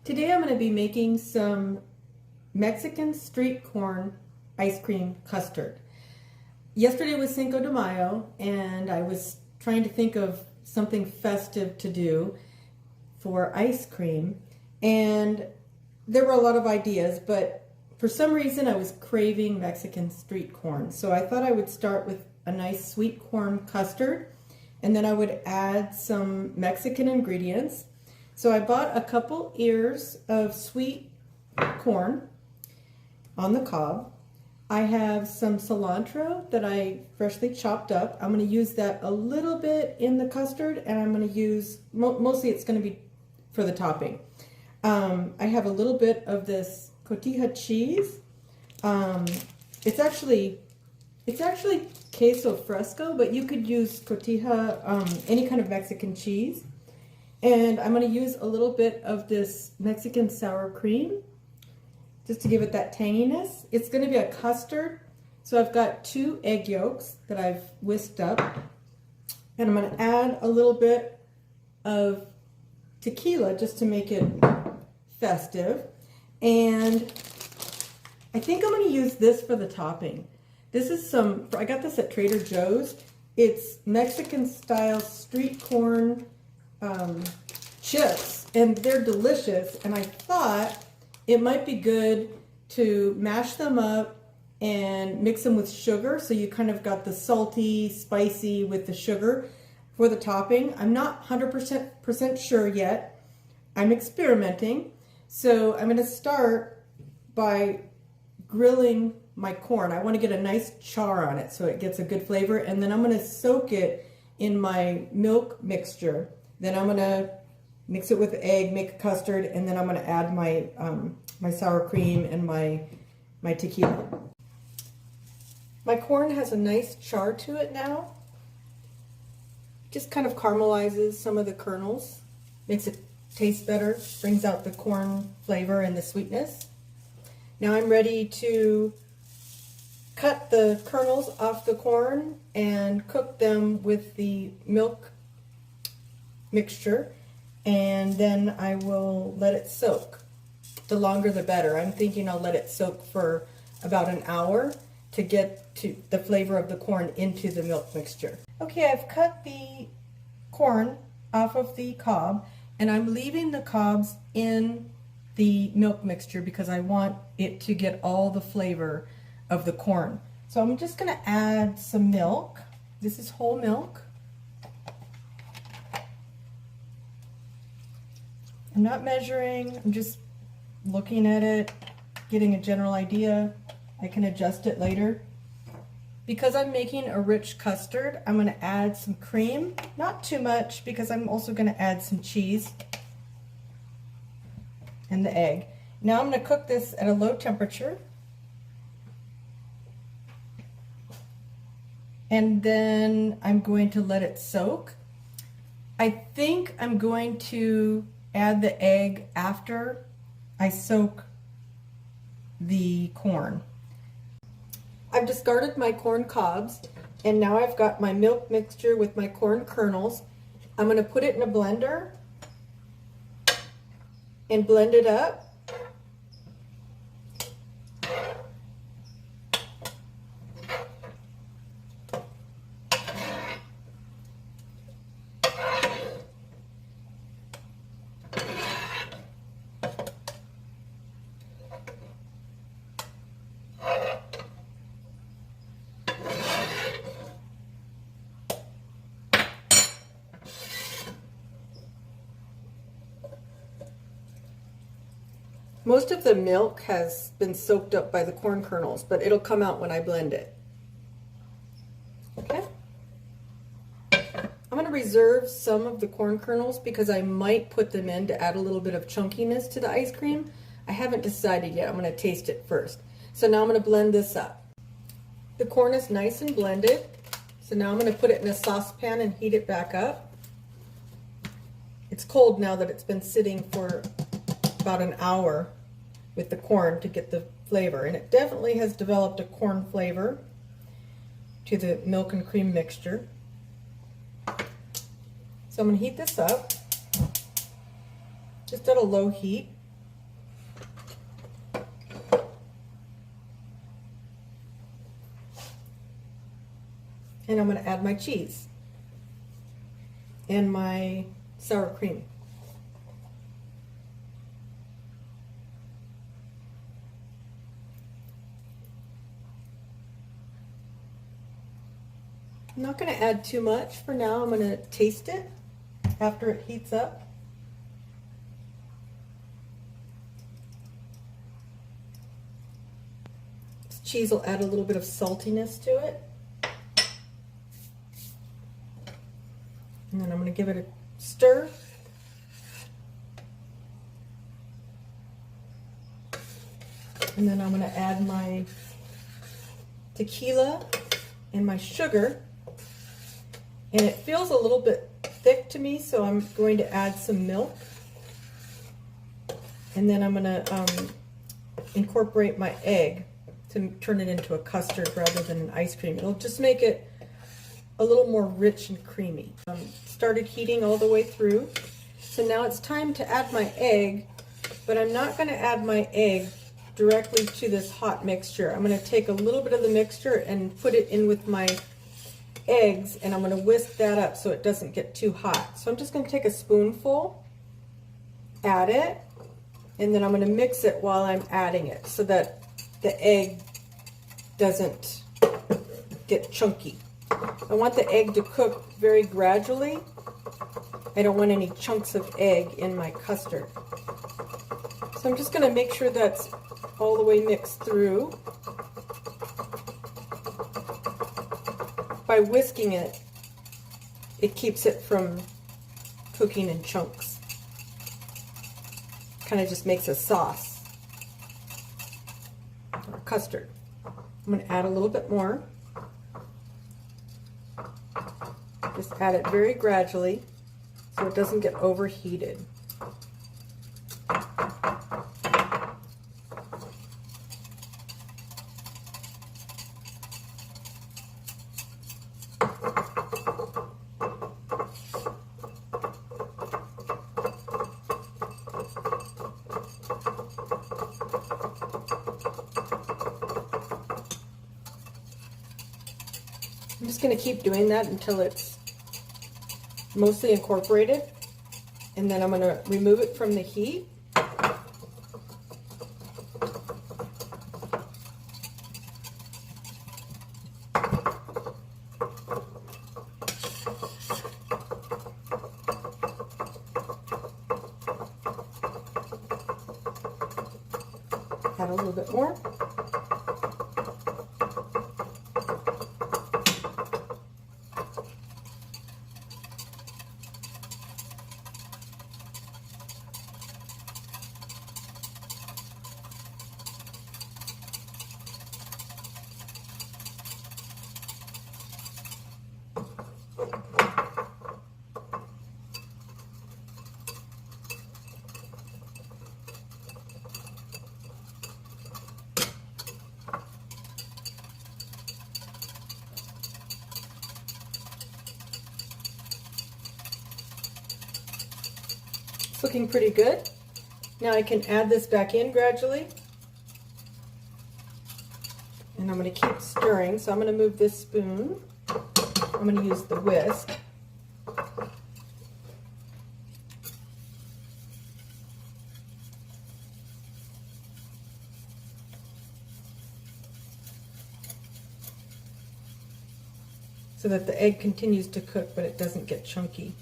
Today I'm going to be making some Mexican street corn ice cream custard. Yesterday was Cinco de Mayo and I was trying to think of something festive to do for ice cream, and there were a lot of ideas, but for some reason I was craving Mexican street corn. So I thought I would start with a nice sweet corn custard, and then I would add some Mexican ingredients. So I bought a couple ears of sweet corn on the cob. I have some cilantro that I freshly chopped up. I'm going to use that a little bit in the custard, and I'm going to use, mostly it's going to be for the topping. I have a little bit of this cotija cheese. It's actually queso fresco, but you could use cotija, any kind of Mexican cheese. And I'm going to use a little bit of this Mexican sour cream just to give it that tanginess. It's going to be a custard. So I've got 2 egg yolks that I've whisked up. And I'm going to add a little bit of tequila just to make it festive. And I think I'm going to use this for the topping. This is I got this at Trader Joe's. It's Mexican style street corn chips, and they're delicious, and I thought it might be good to mash them up and mix them with sugar, so you kind of got the salty, spicy with the sugar for the topping. I'm not 100% sure yet. I'm experimenting. So I'm going to start by grilling my corn. I want to get a nice char on it so it gets a good flavor, and then I'm going to soak it in my milk mixture. Then I'm going to mix it with egg, make a custard, and then I'm going to add my my sour cream and my tequila. My corn has a nice char to it now. Just kind of caramelizes some of the kernels, makes it taste better, brings out the corn flavor and the sweetness. Now I'm ready to cut the kernels off the corn and cook them with the milk mixture, and then I will let it soak. The longer the better. I'm thinking I'll let it soak for about an hour to get to the flavor of the corn into the milk mixture. Okay, I've cut the corn off of the cob, and I'm leaving the cobs in the milk mixture because I want it to get all the flavor of the corn. So I'm just going to add some milk. This is whole milk. I'm not measuring, I'm just looking at it, getting a general idea. I can adjust it later. Because I'm making a rich custard, I'm going to add some cream. Not too much, because I'm also going to add some cheese and the egg. Now I'm going to cook this at a low temperature. And then I'm going to let it soak. I think I'm going to add the egg after I soak the corn. I've discarded my corn cobs, and now I've got my milk mixture with my corn kernels. I'm going to put it in a blender and blend it up. Most of the milk has been soaked up by the corn kernels, but it'll come out when I blend it. Okay. I'm going to reserve some of the corn kernels because I might put them in to add a little bit of chunkiness to the ice cream. I haven't decided yet. I'm going to taste it first. So now I'm going to blend this up. The corn is nice and blended. So now I'm going to put it in a saucepan and heat it back up. It's cold now that it's been sitting for about an hour with the corn to get the flavor, and it definitely has developed a corn flavor to the milk and cream mixture. So I'm going to heat this up just at a low heat. And I'm going to add my cheese and my sour cream. I'm not going to add too much for now. I'm going to taste it after it heats up. This cheese will add a little bit of saltiness to it. And then I'm going to give it a stir. And then I'm going to add my tequila and my sugar. And it feels a little bit thick to me, so I'm going to add some milk. And then I'm going to incorporate my egg to turn it into a custard rather than an ice cream. It'll just make it a little more rich and creamy. Started heating all the way through. So now it's time to add my egg, but I'm not going to add my egg directly to this hot mixture. I'm going to take a little bit of the mixture and put it in with my eggs, and I'm going to whisk that up so it doesn't get too hot. So I'm just going to take a spoonful, add it, and then I'm going to mix it while I'm adding it so that the egg doesn't get chunky. I want the egg to cook very gradually. I don't want any chunks of egg in my custard. So I'm just going to make sure that's all the way mixed through. By whisking it, it keeps it from cooking in chunks. Kind of just makes a sauce or custard. I'm going to add a little bit more. Just add it very gradually so it doesn't get overheated. I'm just going to keep doing that until it's mostly incorporated, and then I'm going to remove it from the heat. Add a little bit more. Looking pretty good. Now I can add this back in gradually. And I'm going to keep stirring. So I'm going to move this spoon. I'm going to use the whisk. So that the egg continues to cook, but it doesn't get chunky.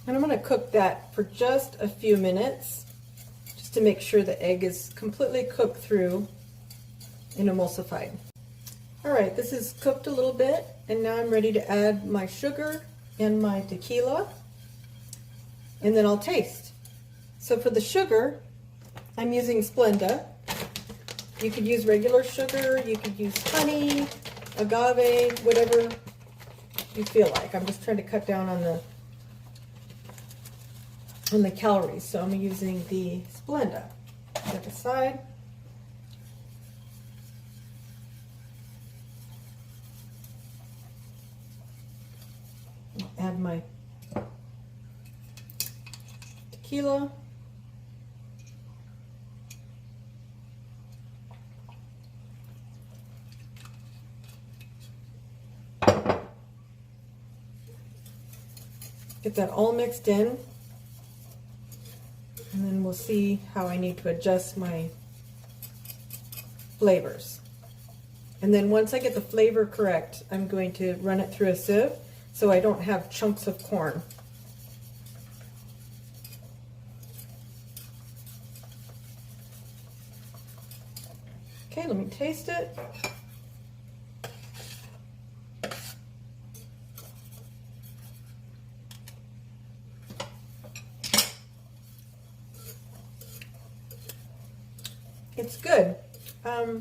And I'm going to cook that for just a few minutes, just to make sure the egg is completely cooked through and emulsified. All right, this is cooked a little bit, and now I'm ready to add my sugar and my tequila, and then I'll taste. So for the sugar, I'm using Splenda. You could use regular sugar, you could use honey, agave, whatever you feel like. I'm just trying to cut down on the calories, so I'm using the Splenda. Set aside. Add my tequila. Get that all mixed in, and then we'll see how I need to adjust my flavors. And then once I get the flavor correct, I'm going to run it through a sieve so I don't have chunks of corn. Okay, let me taste it. It's good. I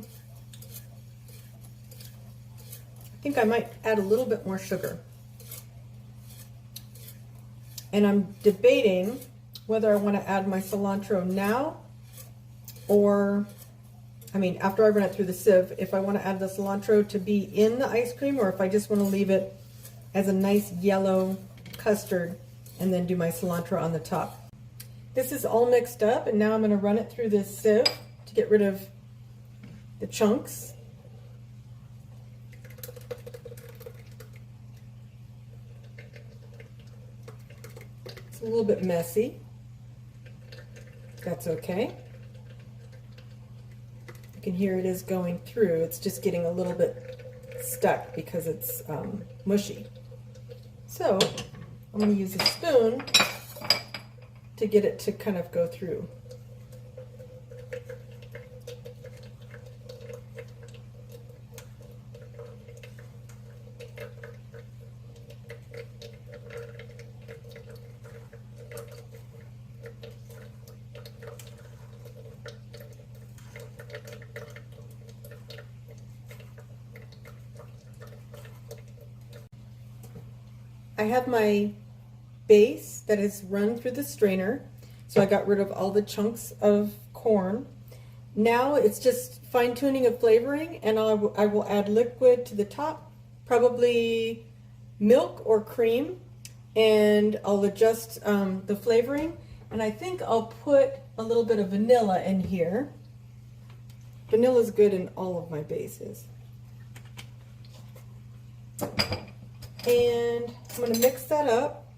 think I might add a little bit more sugar. And I'm debating whether I want to add my cilantro now or, I mean, after I run it through the sieve, if I want to add the cilantro to be in the ice cream or if I just want to leave it as a nice yellow custard and then do my cilantro on the top. This is all mixed up, and now I'm going to run it through this sieve to get rid of the chunks. It's a little bit messy. That's okay. You can hear it is going through. It's just getting a little bit stuck because it's mushy. So I'm going to use a spoon to get it to kind of go through. I have my base that is run through the strainer, so I got rid of all the chunks of corn. Now it's just fine-tuning of flavoring, and I will add liquid to the top, probably milk or cream, and I'll adjust the flavoring, and I think I'll put a little bit of vanilla in here. Vanilla is good in all of my bases. And I'm going to mix that up,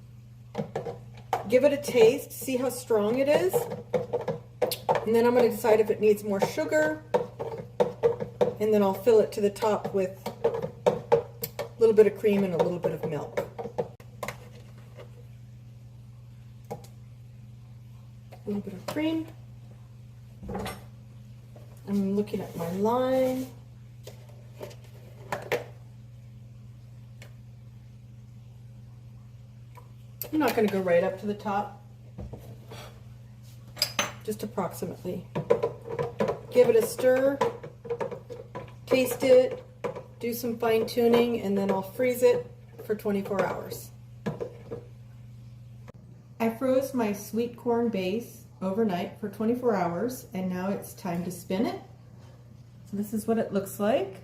give it a taste, see how strong it is, and then I'm going to decide if it needs more sugar, and then I'll fill it to the top with a little bit of cream and a little bit of milk. A little bit of cream. I'm looking at my line. I'm not going to go right up to the top, just approximately. Give it a stir, taste it, do some fine tuning, and then I'll freeze it for 24 hours. I froze my sweet corn base overnight for 24 hours, and now it's time to spin it. So this is what it looks like.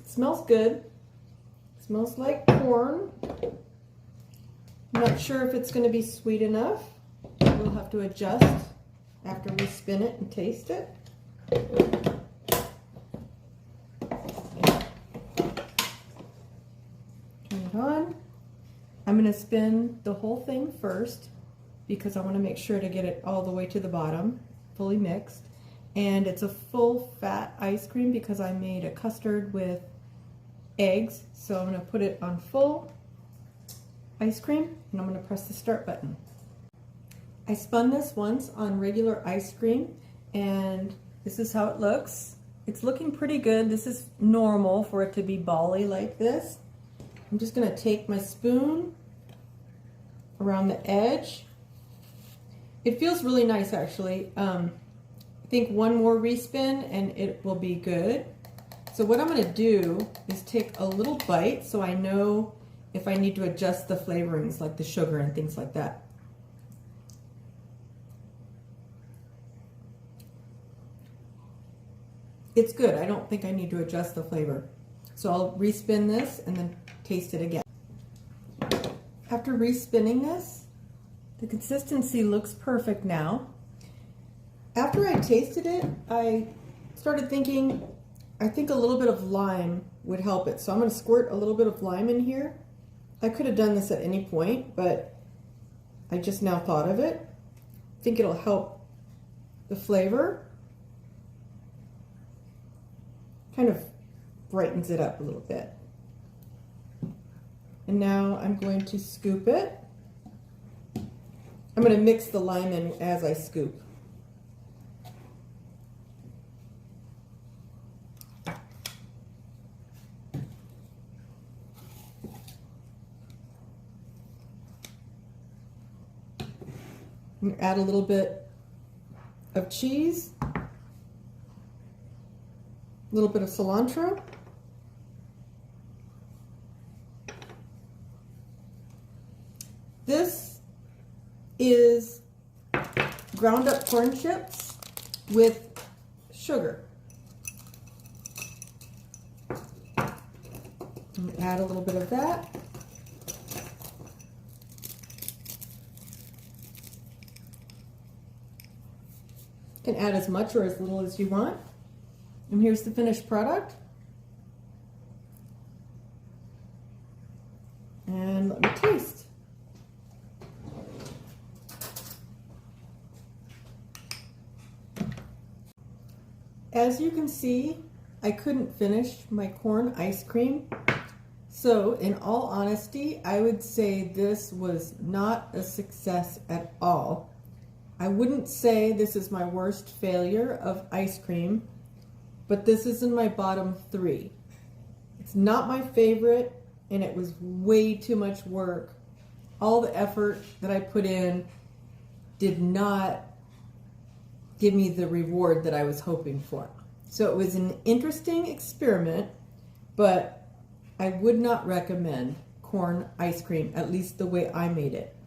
It smells good. It smells like corn. I'm not sure if it's going to be sweet enough. We'll have to adjust after we spin it and taste it. Turn it on. I'm going to spin the whole thing first because I want to make sure to get it all the way to the bottom, fully mixed. And it's a full fat ice cream because I made a custard with eggs. So I'm going to put it on full ice cream, and I'm going to press the start button. I spun this once on regular ice cream, and this is how it looks. It's looking pretty good. This is normal for it to be bally like this. I'm just going to take my spoon around the edge. It feels really nice, actually. I think one more respin and it will be good. So what I'm going to do is take a little bite so I know if I need to adjust the flavorings like the sugar and things like that. It's good. I don't think I need to adjust the flavor. So I'll respin this and then taste it again. After respinning this, The consistency looks perfect now. After I tasted it, I started thinking, I think a little bit of lime would help it. So I'm going to squirt a little bit of lime in here. I could have done this at any point, but I just now thought of it. I think it'll help the flavor. Kind of brightens it up a little bit. And now I'm going to scoop it. I'm going to mix the lime in as I scoop. Add a little bit of cheese, a little bit of cilantro, this is ground up corn chips with sugar. Add a little bit of that. You can add as much or as little as you want. And here's the finished product. And let me taste. As you can see, I couldn't finish my corn ice cream. So in all honesty, I would say this was not a success at all. I wouldn't say this is my worst failure of ice cream, but this is in my bottom 3. It's not my favorite, and it was way too much work. All the effort that I put in did not give me the reward that I was hoping for. So it was an interesting experiment, but I would not recommend corn ice cream, at least the way I made it.